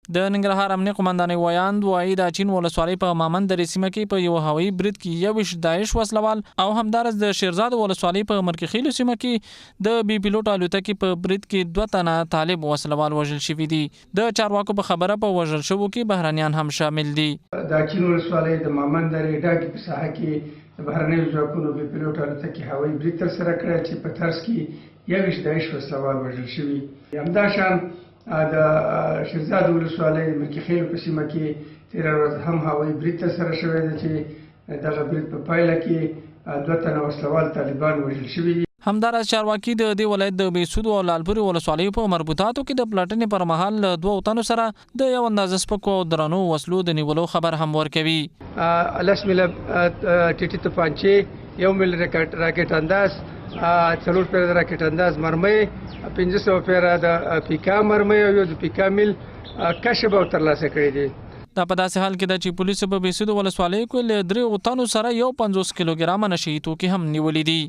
د ننګرهار امنیه قومندانۍ ویاند وایي د چین ولسوالۍ په مامند درې سیمه کې په یو هوایي برید کې 21 داعش وسلوال او همدارس د شیرزاد ولسوالۍ په مرکخیلو سیمه کې د بي پیلوټ الوتکې په برید کې 2 تنه طالب وسلوال وژل شوي دي. د چارواکو په خبره په وژل شوو کې بهرانيان هم شامل دي. د چین ولسوالۍ د مامند درې ډاګي په ساحه کې د بهرنیو ځواکونو بي پیلوټ الوتکې هوایي برید ترسره کړی چې په ترڅ کې 21 داعش وسلوال وژل شوي. همداشان د شیرزاد ولسوالۍ د مرکخیلو په سیمه کې تېره ورځ هم هوایي برید ترسره شوی دی چې دغه برید په پایله کې 2 تنه وسلوال طالبان وژل شوي دي. همدارس چارواکي د دې ولایت د بیسود او لالپورې ولسوالیو په مربوطاتو کې د پلاټنې پر مهال 2 تنو سره د یو اندازه سپکو او درنو وسلو د نیولو خبر هم ورکوي. 10 مله ټیټي توپانچې 1 مله راکټ انداز 4 پیره راکټ انداز مرمۍ 500 پیره د پیکا مرمۍ او د پیکا مل کشف او ترلاسه کړی دي. دا په داسې حال کې د چې پولیسو په بیسود ولسوالیو کې له 3 تنو سره 50 کیلوګرام نشي توکي هم نیولې دي.